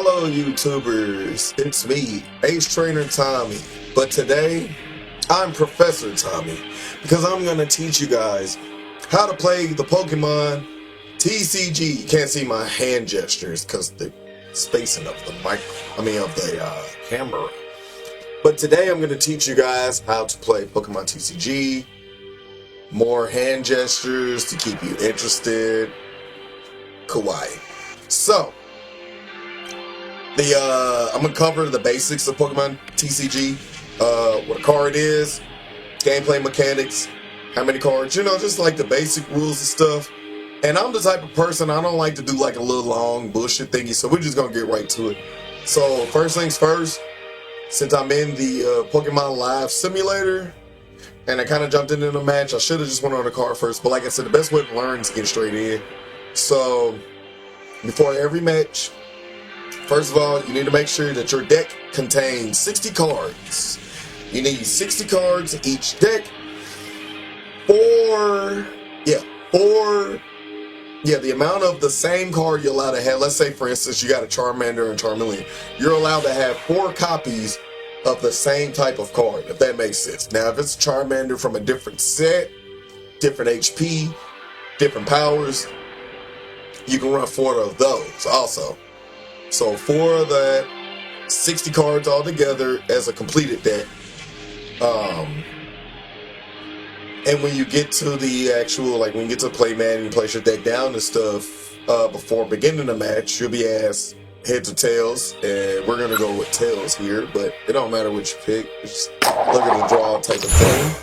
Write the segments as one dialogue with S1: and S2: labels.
S1: Hello YouTubers, it's me, Ace Trainer Tommy, but today I'm Professor Tommy because I'm going to teach you guys how to play the Pokemon TCG. You can't see my hand gestures because the spacing of the camera. But today I'm going to teach you guys how to play Pokemon TCG, more hand gestures to keep you interested, kawaii. So, I'm gonna cover the basics of Pokemon TCG, what a card is, gameplay mechanics, how many cards, just like the basic rules and stuff. And I'm the type of person, I don't like to do like a little long bullshit thingy, so we're just gonna get right to it. So first things first, since I'm in the Pokemon Live Simulator, and I kind of jumped into the match, I should have just went on the card first, but like I said, the best way to learn is to get straight in. So, before every match, first of all, you need to make sure that your deck contains 60 cards. You need 60 cards in each deck. The amount of the same card you're allowed to have. Let's say, for instance, you got a Charmander and Charmeleon. You're allowed to have 4 copies of the same type of card, if that makes sense. Now, if it's a Charmander from a different set, different HP, different powers, you can run 4 of those also. So 4 of that, 60 cards all together as a completed deck. And when you get to the actual, when you get to play mat and you place your deck down and stuff, before beginning the match, you'll be asked heads or tails, and we're gonna go with tails here, but it don't matter what you pick. Just look at the draw type of thing.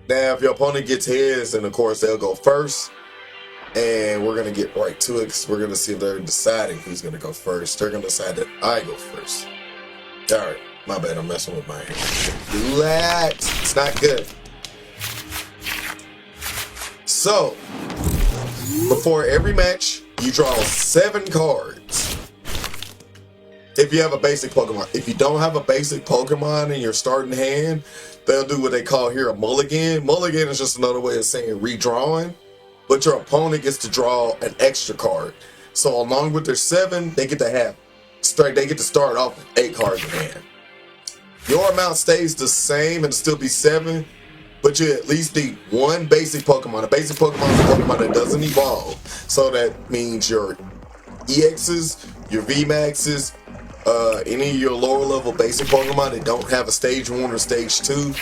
S1: Now, if your opponent gets heads, then of course they'll go first. And we're going to get right to it because we're going to see if they're deciding who's going to go first. They're going to decide that I go first. Alright, my bad, I'm messing with my hand. Relax, it's not good. So, before every match, you draw 7 cards. If you have a basic Pokemon. If you don't have a basic Pokemon in your starting hand, they'll do what they call here a mulligan. Mulligan is just another way of saying redrawing. But your opponent gets to draw an extra card. So along with their 7, they get to start off with 8 cards in hand. Your amount stays the same and still be 7, but you at least need 1 basic Pokemon. A basic Pokemon is a Pokemon that doesn't evolve. So that means your EXs, your VMAXs, any of your lower level basic Pokemon that don't have a stage 1 or stage 2.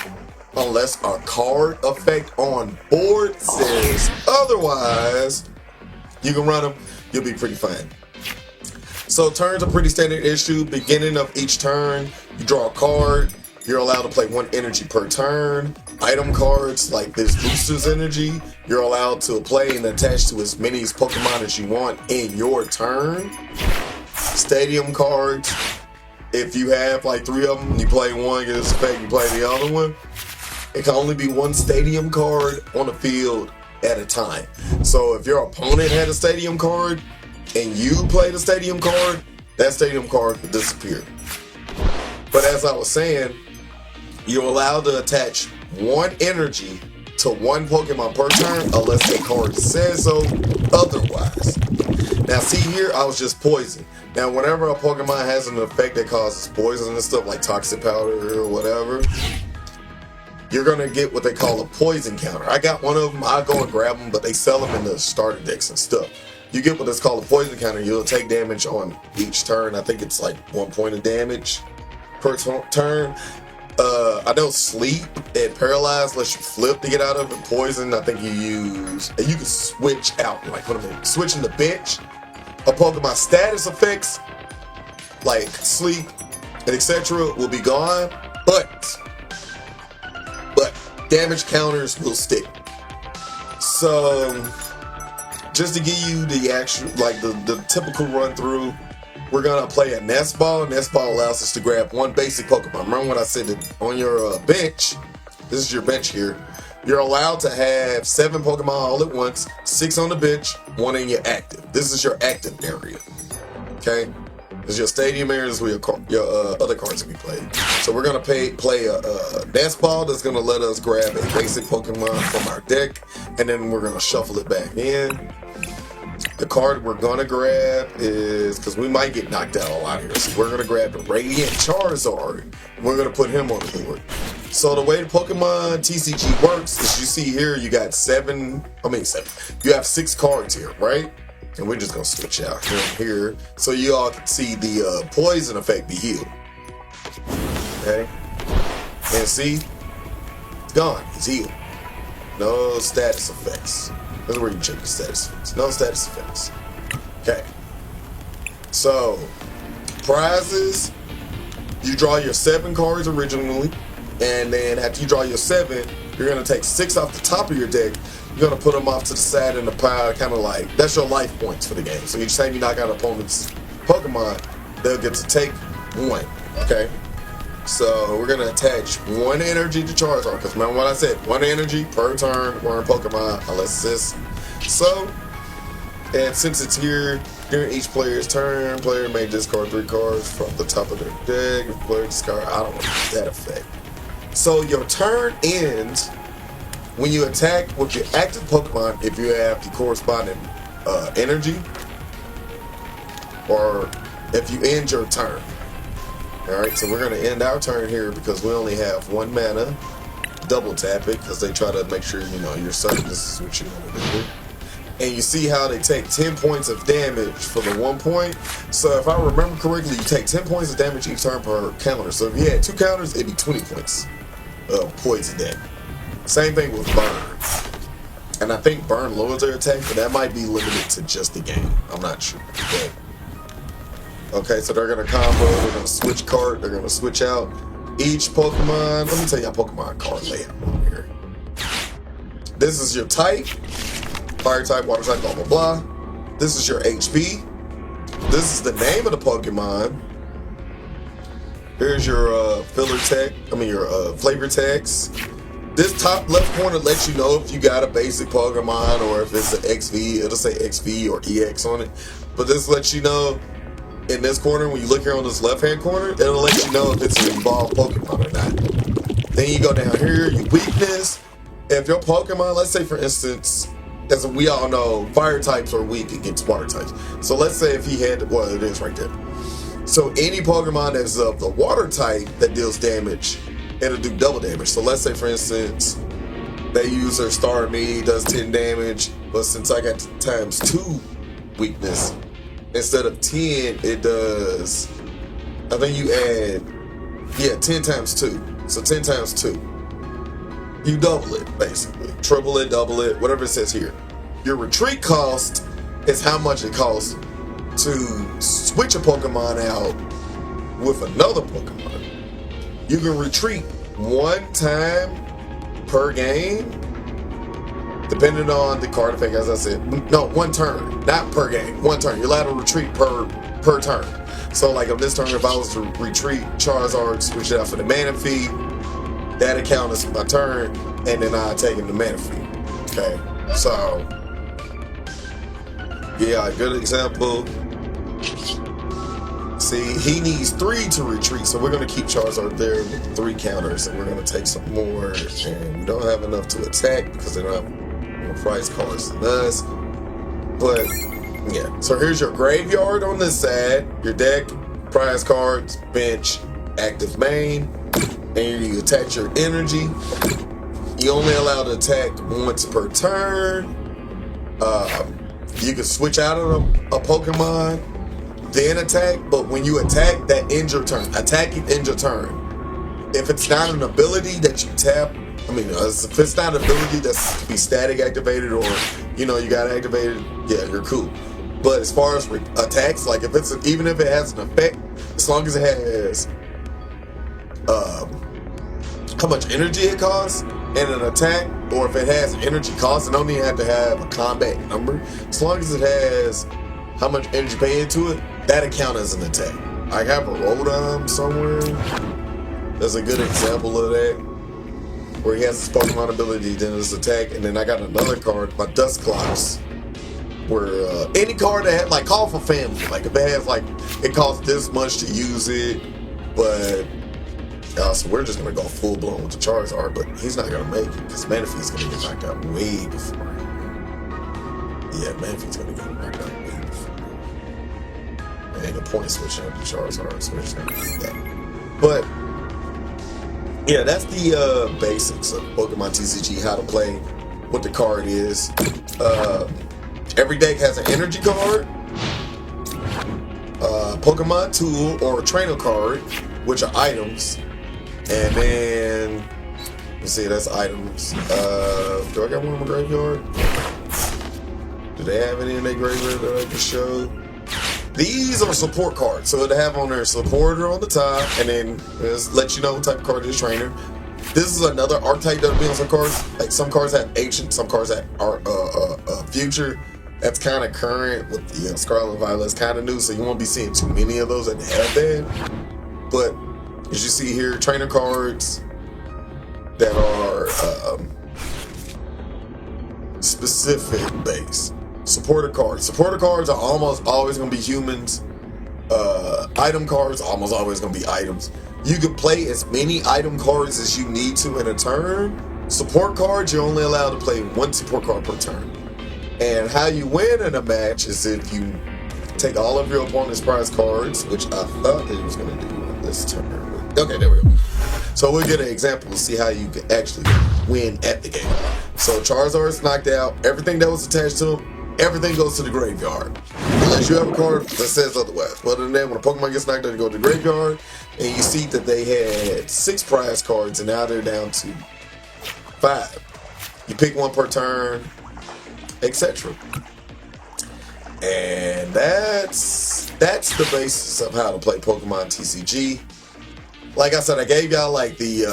S1: Unless a card effect on board says otherwise, you can run them, you'll be pretty fine. So turns are pretty standard issue. Beginning of each turn, you draw a card. You're allowed to play 1 energy per turn. Item cards like this Booster's Energy, you're allowed to play and attach to as many Pokemon as you want in your turn. Stadium cards, if you have like 3 of them, you play one, get this effect, you play the other one. It can only be 1 stadium card on the field at a time. So if your opponent had a stadium card and you played a stadium card, that stadium card would disappear. But as I was saying, you're allowed to attach 1 energy to 1 Pokemon per turn unless a card says so otherwise. Now see here, I was just poison. Now whenever a Pokemon has an effect that causes poison and stuff like Toxic Powder or whatever, you're going to get what they call a poison counter. I got 1 of them, I'll go and grab them, but they sell them in the starter decks and stuff. You get what is called a poison counter, you'll take damage on each turn. I think it's like 1 point of damage per turn. I know sleep and paralyzed lets you flip to get out of it. Poison, I think you can switch out, switching the bench. A Pokemon status effects, like sleep and etc. will be gone, but damage counters will stick. So, just to give you the actual, the typical run through, we're gonna play a Nest Ball. Nest Ball allows us to grab 1 basic Pokemon. Remember when I said that on your bench, this is your bench here, you're allowed to have 7 Pokemon all at once, 6 on the bench, 1 in your active. This is your active area, okay? This is your stadium areas where your other cards will be played. So we're gonna play a Nest Ball that's gonna let us grab a basic Pokemon from our deck, and then we're gonna shuffle it back in. The card we're gonna grab is, because we might get knocked out a lot here, so we're gonna grab the Radiant Charizard, and we're gonna put him on the board. So the way the Pokemon TCG works is, you see here, you got seven. You have 6 cards here, right? And we're just gonna switch out here and here, so you all can see the poison effect be healed. Okay, and see, it's gone. It's healed. No status effects. That's where you check the status effects. No status effects. Okay. So, prizes. You draw your 7 cards originally, and then after you draw your 7, you're gonna take 6 off the top of your deck. You're gonna put them off to the side in the pile, kind of like, that's your life points for the game. So each time you knock out an opponent's Pokemon, they'll get to take 1. Okay. So we're gonna attach 1 energy to Charizard, because remember what I said, 1 energy per turn or in Pokemon, unless it's this. So, and since it's here, during each player's turn, player may discard 3 cards from the top of their deck. If player discard, I don't want that effect. So your turn ends when you attack with your active Pokemon, if you have the corresponding energy, or if you end your turn. Alright, so we're going to end our turn here because we only have 1 mana. Double tap it because they try to make sure, you know, you're certain this is what you want to do. And you see how they take 10 points of damage for the 1 point. So if I remember correctly, you take 10 points of damage each turn per counter. So if you had 2 counters, it'd be 20 points of poison damage. Same thing with burn. And I think burn lowers their attack, but that might be limited to just the game. I'm not sure. But okay, so they're gonna combo, they're gonna switch card, they're gonna switch out each Pokemon. Let me tell you how Pokemon card layout on here. This is your type, fire type, water type, blah, blah, blah. This is your HP. This is the name of the Pokemon. Here's your filler tech, your flavor text. This top left corner lets you know if you got a basic Pokemon or if it's an XV, it'll say XV or EX on it. But this lets you know in this corner, when you look here on this left-hand corner, it'll let you know if it's an evolved Pokemon or not. Then you go down here, your weakness. If your Pokemon, let's say for instance, as we all know, fire types are weak against water types. So let's say if he had, well, it is right there. So any Pokemon that's of the water type that deals damage, it'll do double damage. So let's say for instance, they use their Starmie, does 10 damage, but since I got ×2 weakness, instead of 10, it does, I think you add, 10 times 2. So 10 times 2. You double it, basically. Triple it, double it, whatever it says here. Your retreat cost is how much it costs to switch a Pokemon out with another Pokemon. You can retreat 1 time per game, depending on the card effect, as I said. No, 1 turn, not per game. 1 turn. You're allowed to retreat per turn. So, like on this turn, if I was to retreat Charizard, switch it out for the Manaphy, that'd count as my turn, and then I take him to Manaphy. Okay, so yeah, good example. See, he needs 3 to retreat, so we're going to keep Charizard there with 3 counters, and we're going to take some more, and we don't have enough to attack because they don't have more prize cards than us. But yeah, so here's your graveyard on this side, your deck, prize cards, bench, active main, and you attach your energy. You only allowed to attack once per turn. You can switch out of a Pokemon, then attack, but when you attack, that ends your turn. Attacking ends your turn. If it's not an ability that you tap, if it's not an ability that's to be static activated or, you got activated, yeah, you're cool. But as far as attacks, like even if it has an effect, as long as it has how much energy it costs and an attack, or if it has an energy cost, it don't even have to have a combat number. As long as it has how much energy pay into it, that'll count as an attack. I have a Rotom somewhere. That's a good example of that, where he has his Pokemon ability, then his attack, and then I got another card, my Dusclops, where any card that had, like, Call for Family, like if it has, like, it costs this much to use it, but so we're just gonna go full blown with the Charizard, but he's not gonna make it because Manaphy's gonna get knocked out way before. Yeah, Manphy's gonna get knocked out. Ain't a point switching up the Charizard, so we're just gonna do that. But yeah, that's the basics of Pokemon TCG, how to play, what the card is. Every deck has an energy card, Pokemon tool, or a trainer card, which are items. And then, let's see, that's items. Do I got one in my graveyard? Do they have any in their graveyard that I can show? These are support cards, so they have on their supporter on the top, and then just let you know what type of card is trainer. This is another archetype that'll be on some cards. Like some cards have ancient, some cards have future. That's kind of current with the Scarlet and Violet. It's kind of new, so you won't be seeing too many of those that have that. But as you see here, trainer cards that are specific base. Supporter cards. Supporter cards are almost always going to be humans. Item cards almost always going to be items. You can play as many item cards as you need to in a turn. Support cards, you're only allowed to play one support card per turn. And how you win in a match is if you take all of your opponent's prize cards, which I thought it was going to do on this turn. Okay, there we go. So we'll get an example to see how you can actually win at the game. So Charizard's knocked out. Everything that was attached to him, everything goes to the graveyard. Unless you have a card that says otherwise. But other than that, when a Pokemon gets knocked out, you go to the graveyard, and you see that they had 6 prize cards, and now they're down to 5. You pick one per turn, etc. And that's the basis of how to play Pokemon TCG. Like I said, I gave y'all like the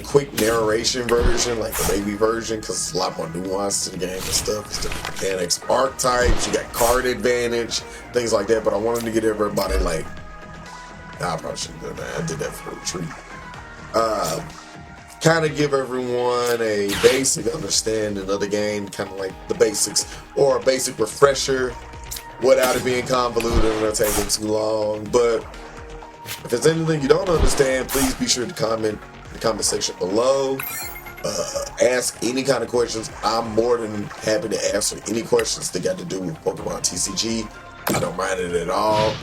S1: quick narration version, like the baby version, because it's a lot more nuance to the game and stuff. It's different mechanics, archetypes, you got card advantage, things like that. But I wanted to get everybody like, nah, I probably shouldn't have done that. I did that for the retreat. Kind of give everyone a basic understanding of the game, kind of like the basics, or a basic refresher without it being convoluted or taking too long. But if there's anything you don't understand, please be sure to comment in the comment section below. Ask any kind of questions. I'm more than happy to answer any questions that got to do with Pokemon TCG. I don't mind it at all.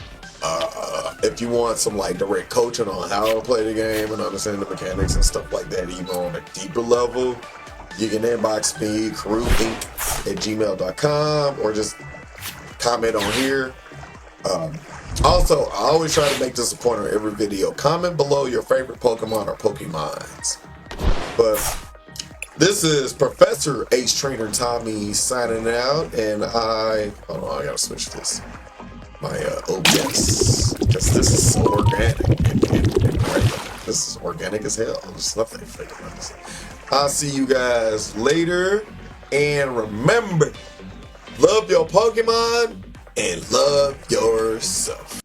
S1: If you want some like direct coaching on how to play the game and understand the mechanics and stuff like that, even on a deeper level, you can inbox me, KarooInc@gmail.com, or just comment on here. Also, I always try to make this a point on every video. Comment below your favorite Pokemon or Pokemons. But this is Professor Ace Trainer Tommy signing out, and hold on, I gotta switch this. My OBS, because this is so organic and this is organic as hell. There's nothing fake about this. I'll see you guys later, and remember, love your Pokemon and love yourself.